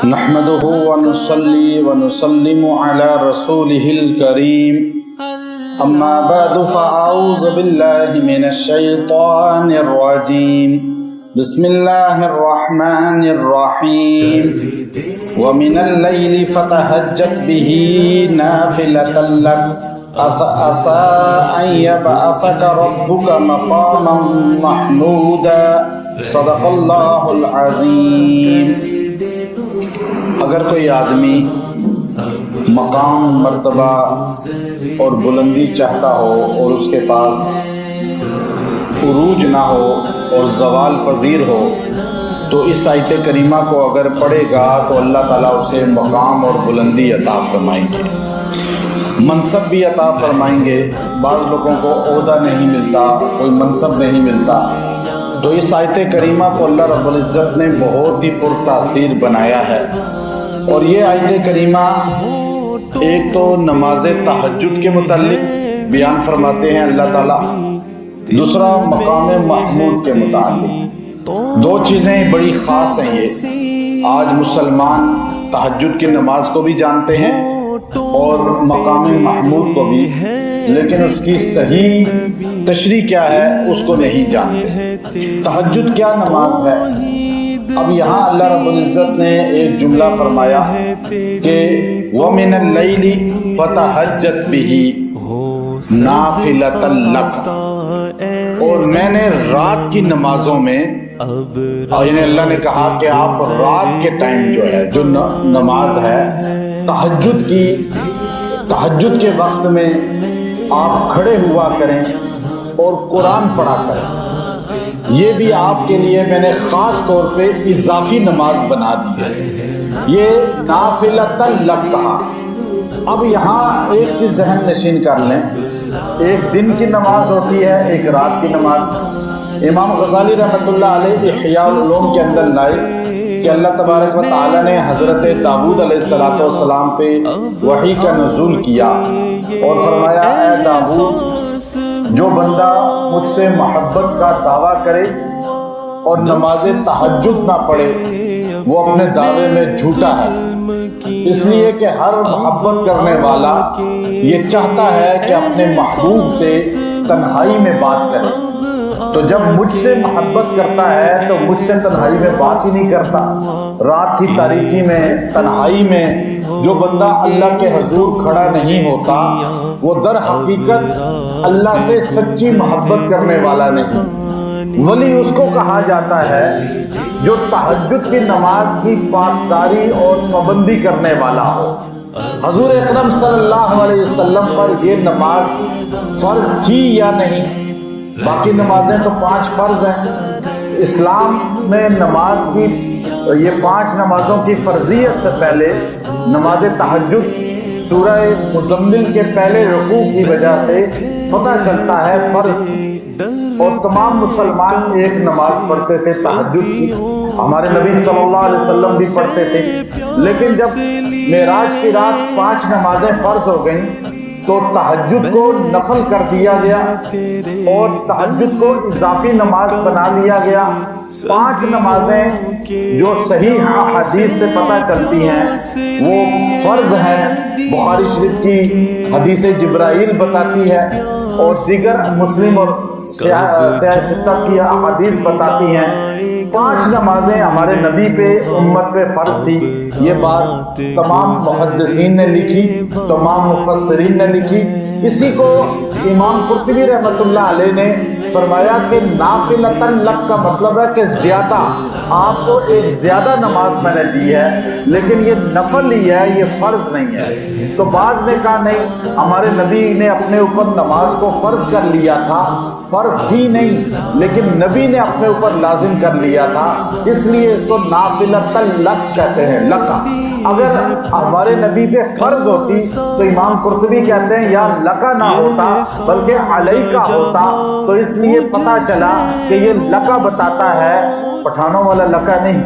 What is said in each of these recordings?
نحمده ونصلي ونسلم على رسوله الكريم اما بعد فاعوذ بالله من الشيطان الرجيم بسم الله الرحمن الرحيم ومن الليل فتهجد به نافلة لك عسى أن يبعثك ربك مقاما محمودا صدق الله العظیم۔ اگر کوئی آدمی مقام، مرتبہ اور بلندی چاہتا ہو اور اس کے پاس عروج نہ ہو اور زوال پذیر ہو تو اس آیت کریمہ کو اگر پڑھے گا تو اللہ تعالیٰ اسے مقام اور بلندی عطا فرمائیں گے، منصب بھی عطا فرمائیں گے۔ بعض لوگوں کو عہدہ نہیں ملتا، کوئی منصب نہیں ملتا، تو اس آیت کریمہ کو اللہ رب العزت نے بہت ہی پرتاثیر بنایا ہے۔ اور یہ آیت کریمہ ایک تو نماز تہجد کے متعلق بیان فرماتے ہیں اللہ تعالیٰ، دوسرا مقام محمود کے متعلق۔ دو چیزیں بڑی خاص ہیں یہ۔ آج مسلمان تہجد کی نماز کو بھی جانتے ہیں اور مقام محمود کو بھی، لیکن اس کی صحیح تشریح کیا ہے اس کو نہیں جانتے۔ تہجد کیا نماز ہے؟ اب یہاں اللہ رب العزت نے ایک جملہ فرمایا کہ وَمِنَ اللَّيْلِ فَتَهَجَّدْ بِهِ نَافِلَةً لَكَ، اور میں نے رات کی نمازوں میں، یعنی اللہ نے کہا کہ آپ رات کے ٹائم جو ہے، جو نماز ہے تہجد کی، تہجد کے وقت میں آپ کھڑے ہوا کریں اور قرآن پڑھا کریں، یہ بھی آپ کے لیے میں نے خاص طور پہ اضافی نماز بنا دی ہے۔ یہ نافلۃ لک کہا۔ اب یہاں ایک چیز ذہن نشین کر لیں، ایک دن کی نماز ہوتی ہے، ایک رات کی نماز۔ امام غزالی رحمۃ اللہ علیہ احیاء العلوم کے اندر لائے کہ اللہ تبارک و تعالیٰ نے حضرت داؤد علیہ السلام پہ وحی کا نزول کیا اور فرمایا، اے داؤد، جو بندہ مجھ سے محبت کا دعویٰ کرے اور نماز تہجد نہ پڑھے وہ اپنے دعوے میں جھوٹا ہے، اس لیے کہ ہر محبت کرنے والا یہ چاہتا ہے کہ اپنے محبوب سے تنہائی میں بات کرے، تو جب مجھ سے محبت کرتا ہے تو مجھ سے تنہائی میں بات ہی نہیں کرتا۔ رات کی تاریکی میں، تنہائی میں جو بندہ اللہ کے حضور کھڑا نہیں ہوتا وہ در حقیقت اللہ سے سچی محبت کرنے والا نہیں۔ ولی اس کو کہا جاتا ہے جو تہجد کی نماز کی پاسداری اور پابندی کرنے والا ہو۔ حضور اکرم صلی اللہ علیہ وسلم پر یہ نماز فرض تھی یا نہیں؟ باقی نمازیں تو 5 فرض ہیں۔ اسلام میں نماز کی، یہ 5 نمازوں کی فرضیت سے پہلے نماز تہجد سورہ مزمل کے پہلے رکوع کی وجہ سے پتہ چلتا ہے فرض تھی، اور تمام مسلمان ایک نماز پڑھتے تھے تہجد کی، ہمارے نبی صلی اللہ علیہ وسلم بھی پڑھتے تھے۔ لیکن جب معراج کی رات 5 نمازیں فرض ہو گئیں تو تہجد کو نفل کر دیا گیا اور تہجد کو اضافی نماز بنا لیا گیا۔ 5 نمازیں جو صحیح حدیث سے پتہ چلتی ہیں وہ فرض ہیں، بخاری شریف کی حدیث جبرائیل بتاتی ہے اور دیگر مسلم اور سیاہ ستہ کی احادیث بتاتی ہیں۔ 5 نمازیں ہمارے نبی پہ، امت پہ فرض تھی۔ یہ بات تمام محدثین نے لکھی، تمام مفسرین نے لکھی۔ اسی کو امام قرطبی رحمۃ اللہ علیہ نے فرمایا کہ نافلۃ لک کا مطلب ہے کہ زیادہ، آپ کو ایک زیادہ نماز میں نے دی ہے، لیکن یہ نفل ہی ہے، یہ فرض نہیں ہے۔ تو بعض نے کہا نہیں، ہمارے نبی نے اپنے اوپر نماز کو فرض کر لیا تھا، فرض تھی نہیں لیکن نبی نے اپنے اوپر لازم کر لیا تھا، اس لیے اس کو نافلۃ لک کہتے ہیں، لکا۔ اگر ہمارے نبی پہ فرض ہوتی تو امام قرطبی کہتے ہیں یا لکا نہ ہوتا بلکہ علیکا ہوتا، تو اس لیے پتہ چلا کہ یہ لکا بتاتا ہے، پٹھانوں والا لکا نہیں۔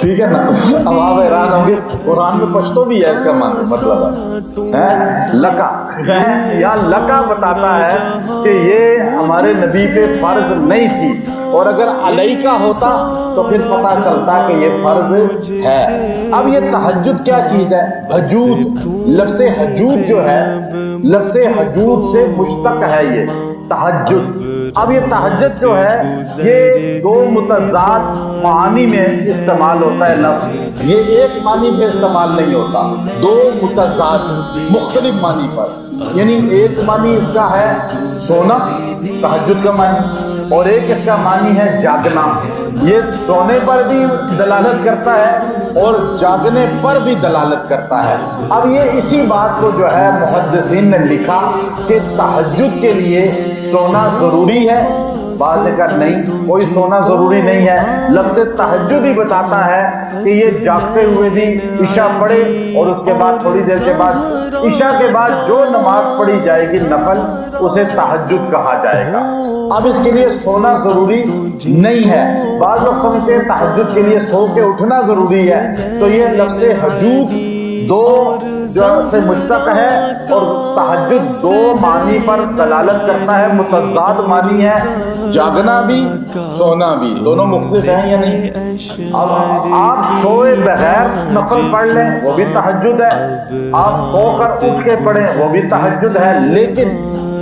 ٹھیک ہے نا. اب آپ حیران ہوں گے قرآن میں پشتو بھی ہے اس کا مطلب ہے لکا. یا لکا بتاتا ہے کہ یہ ہمارے نبی پہ فرض نہیں تھی، اور اگر علیکا ہوتا تو پھر پتہ چلتا کہ یہ فرض ہے. اب یہ تہجد کیا چیز ہے؟ حجود. لفظ حجود جو ہے لفظ حجود سے مشتق ہے یہ تہجد. اب یہ تہجد جو ہے یہ دو متضاد معنی میں استعمال ہوتا ہے لفظ. یہ ایک معنی میں استعمال نہیں ہوتا، دو متضاد مختلف معنی پر. یعنی ایک معنی اس کا ہے سونا، تہجد کا معنی، اور ایک اس کا معنی ہے جاگنا. یہ سونے پر بھی دلالت کرتا ہے اور جاگنے پر بھی دلالت کرتا ہے. اب یہ اسی بات کو جو ہے محدثین نے لکھا کہ تہجد کے لیے سونا ضروری ہے. بعد نے کہا نہیں، کوئی سونا ضروری نہیں ہے. لفظ تہجد ہی بتاتا ہے کہ یہ جاگتے ہوئے بھی عشاء پڑھے، اور اس کے بعد تھوڑی دیر کے بعد عشاء کے بعد جو نماز پڑھی جائے گی نفل، اسے تہجد کہا جائے گا. اب اس کے لیے سونا ضروری نہیں ہے. بعض لوگ سمجھتے ہیں تہجد کے لیے سو کے اٹھنا ضروری ہے. تو یہ لفظ حجود دو جو سے مشتق ہے، اور تہجد دو معنی پر دلالت کرتا ہے، متضاد معنی ہے. جاگنا بھی سونا بھی دونوں مختلف ہیں یا نہیں؟ اب آپ سوئے بغیر نفل پڑھ لیں وہ بھی تہجد ہے، آپ سو کر اٹھ کے پڑھیں وہ بھی تہجد ہے. لیکن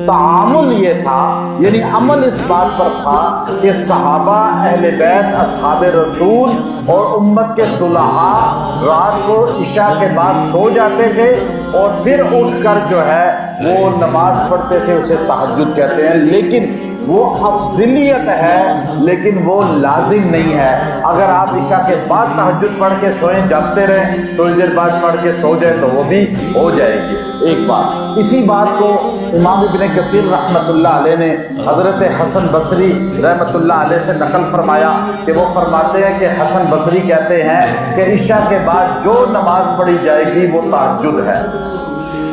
تعامل یہ تھا، یعنی عمل اس بات پر تھا کہ صحابہ، اہل بیت، اصحاب رسول اور امت کے صلحاء رات کو عشاء کے بعد سو جاتے تھے اور پھر اٹھ کر جو ہے وہ نماز پڑھتے تھے. اسے تہجد کہتے ہیں. لیکن وہ افضلیت ہے، لیکن وہ لازم نہیں ہے. اگر آپ عشاء کے بعد تہجد پڑھ کے سوئیں، جاگتے رہیں، تھوڑی دیر بعد پڑھ کے سو جائیں تو وہ بھی ہو جائے گی. ایک بات، اسی بات کو امام ابن کثیر رحمۃ اللہ علیہ نے حضرت حسن بصری رحمۃ اللہ علیہ سے نقل فرمایا کہ وہ فرماتے ہیں کہ حسن بصری کہتے ہیں کہ عشاء کے بعد جو نماز پڑھی جائے گی وہ تہجد ہے.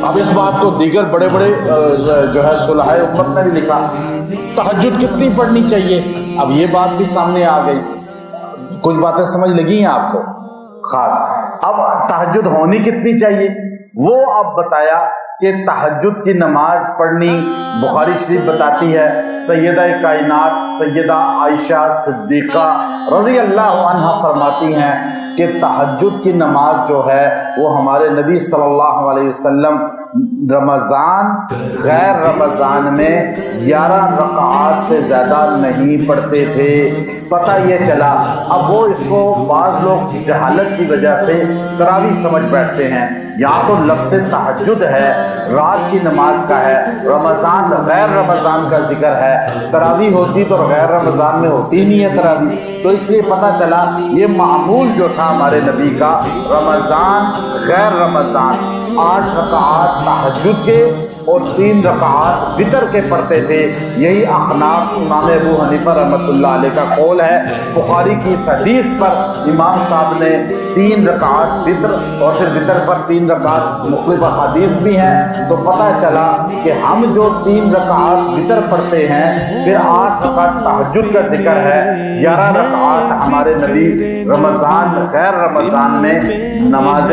اب اس بات کو دیگر بڑے بڑے جو ہے صلحاء امت نے بھی لکھا. تہجد کتنی پڑھنی چاہیے؟ اب یہ بات بھی سامنے آ گئی. کچھ باتیں سمجھ لگی ہیں آپ کو خاص. اب تہجد ہونی کتنی چاہیے وہ اب بتایا کہ تہجد کی نماز پڑھنی بخاری شریف بتاتی ہے. سیدہ کائنات سیدہ عائشہ صدیقہ رضی اللہ عنہا فرماتی ہیں کہ تہجد کی نماز جو ہے وہ ہمارے نبی صلی اللہ علیہ وسلم رمضان غیر رمضان میں 11 رکعات سے زیادہ نہیں پڑھتے تھے. پتہ یہ چلا، اب وہ اس کو بعض لوگ جہالت کی وجہ سے تراویح سمجھ بیٹھتے ہیں. یہاں تو لفظ تہجد ہے، رات کی نماز کا ہے، رمضان غیر رمضان کا ذکر ہے. تراویح ہوتی تو غیر رمضان میں ہوتی نہیں ہے تراویح. تو اس لیے پتہ چلا یہ معمول جو تھا ہمارے نبی کا، رمضان غیر رمضان 8 رکعات تہجد کے اور 3 رکعات وتر کے پڑھتے تھے. یہی احناف امام ابو حنیفہ رحمۃ اللہ علیہ کا قول ہے. بخاری کی اس حدیث پر امام صاحب نے 3 رکعات وتر اور پھر وتر پر 3 رکعات مختلف احادیث بھی ہیں. تو پتہ چلا کہ ہم جو 3 رکعات وتر پڑھتے ہیں، پھر 8 رکعات تہجد کا ذکر ہے، 11 رکعات ہمارے نبی رمضان غیر رمضان میں نماز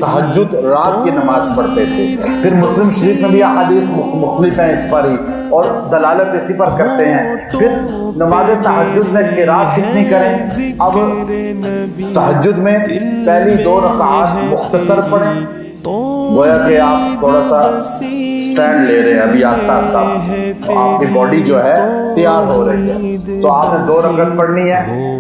تہجد رات کی نماز پڑھتے تھے. پھر مسلم شریف میں بھی احادیث مختلف ہیں اس پر ہی اور دلالت اسی پر کرتے ہیں. پھر نماز تہجد میں قرات کتنی کریں؟ اب تہجد میں پہلی 2 رکعات مختصر پڑھیں، گویا کہ آپ تھوڑا سا سٹینڈ لے رہے ہیں، ابھی آہستہ آہستہ آپ کی باڈی جو ہے تیار ہو رہی ہے. تو آپ نے 2 رکعت پڑھنی ہے.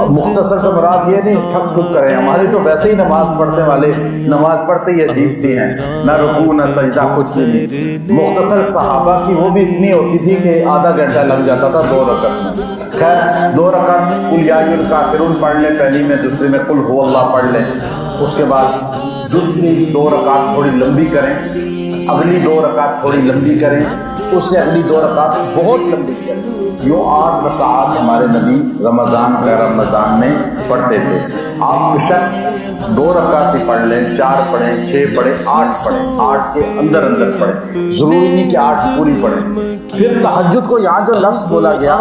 مختصر سے مراد یہ نہیں ٹھک ٹھک کریں. ہماری تو ویسے ہی نماز پڑھنے والے نماز پڑھتے ہی عجیب سی ہیں، نہ رکوع نہ سجدہ کچھ بھی نہیں. مختصر صحابہ کی وہ بھی اتنی ہوتی تھی کہ آدھا گھنٹہ لگ جاتا تھا 2 رکعت میں. خیر 2 رکعت قل یا ایھا الکافرون پڑھ لیں پہلی میں، دوسری میں قل ھو اللہ پڑھ لیں. اس کے بعد دوسری 2 رکعت تھوڑی لمبی کریں، اگلی 2 رکعت تھوڑی لمبی کریں، اس سے اگلی 2 رکعت بہت لمبی کریں. یوں 8 رکعات ہمارے نبی رمضان غیر رمضان میں پڑھتے تھے۔ آپ بیشک 2 رکعت ہی پڑھ لیں، 4 پڑھیں، 6 پڑھیں، 8 پڑھیں، 8 کے اندر اندر پڑھیں، ضروری نہیں کہ 8 پوری پڑھیں۔ پھر تہجد کو یہاں جو لفظ بولا گیا،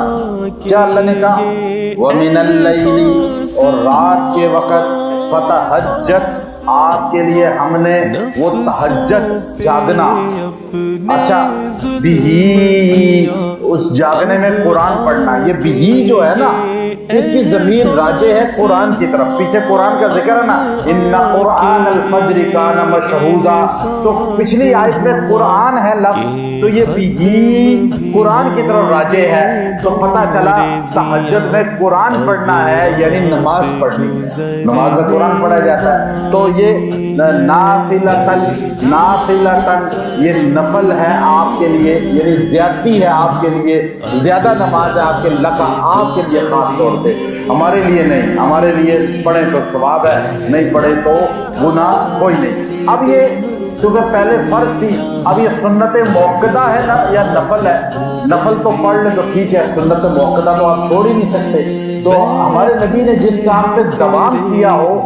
کیا اللہ نے کہا وَمِنَ اللَّيْلِ، اور رات کے وقت فَتَہَجَّدْ، آپ کے لیے ہم نے وہ تہجد جاگنا، اچھا بِہِ، اس جاگنے میں قرآن پڑھنا، یہ بِہِ جو ہے نا اس کی ضمیر راجع ہے قرآن کی طرف، پیچھے قرآن کا ذکر ہے نا ان قرآن الفجر کان مشہودا، تو پچھلی آیت میں قرآن ہے لفظ، تو یہ بِہِ قرآن کی طرف راجع ہے، تو پتہ چلا تہجد میں قرآن پڑھنا ہے، یعنی نماز پڑھنی ہے، نماز میں قرآن پڑھا جاتا ہے، تو یہ نافلتن، نافلتن یہ نفل ہے آپ کے لیے، یعنی زیادتی ہے آپ کے لیے، زیادہ نماز ہے آپ کے لکا، آپ کے لیے خاص طور پہ، ہمارے لیے نہیں، ہمارے لیے پڑھیں تو ثواب ہے، نہیں پڑھے تو گناہ کوئی نہیں۔ اب یہ چونکہ پہلے فرض تھی، اب یہ سنت موقدہ ہے نا یا نفل ہے، نفل تو پڑھ لیں تو ٹھیک ہے، سنت موقدہ تو آپ چھوڑ ہی نہیں سکتے، تو ہمارے نبی نے جس کام پہ دوام کیا ہو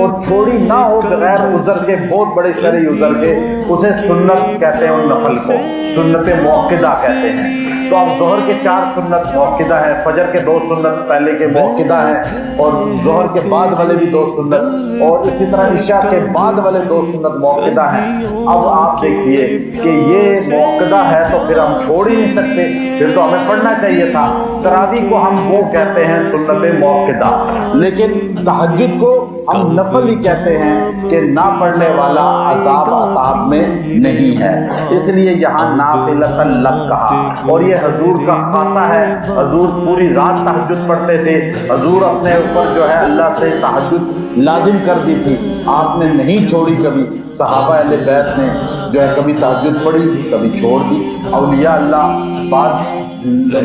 اور چھوڑی نہ ہو بغیر عذر کے، بہت بڑے شرعی عذر کے، اسے سنت کہتے ہیں، ان نفل کو سنت موقدہ کہتے ہیں۔ تو اب ظہر کے 4 سنت موقدہ ہیں، فجر کے 2 سنت پہلے کے موقدہ ہیں، اور ظہر کے بعد والے بھی 2 سنت، اور اسی طرح عشاء کے بعد والے 2 سنت موقدہ ہیں۔ اب آپ دیکھیے کہ یہ موقدہ ہے تو پھر ہم چھوڑ ہی نہیں سکتے، پھر تو ہمیں پڑھنا چاہیے تھا۔ تراویح کو ہم وہ کہتے ہیں سنت موقدہ، لیکن تہجد کو ہم نفل ہی کہتے ہیں کہ نہ پڑھنے والا عذاب عطاب میں نہیں ہے، اس لیے یہاں نافلۃ لک کہا، اور یہ حضور کا خاصہ ہے، حضور پوری رات تہجد پڑھتے تھے، حضور اپنے اوپر جو ہے اللہ سے تہجد لازم کر دی تھی، آپ نے نہیں چھوڑی کبھی، صحابہ اہل بیت نے جو ہے کبھی تہجد پڑھی کبھی چھوڑ دی، اولیاء اللہ بعض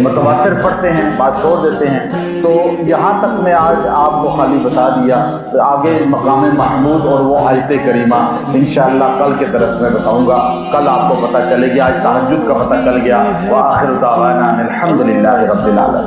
متواتر پڑھتے ہیں بعض چھوڑ دیتے ہیں، تو یہاں تک میں آج آپ کو خالی بتا دیا، تو آگے مقام محمود اور وہ آیت کریمہ انشاءاللہ کل کے درس میں بتاؤں گا، کل آپ کو پتہ چلے گی، آج تہجد کا پتہ چل گیا۔ وآخر دعوانا الحمدللہ رب العالمین۔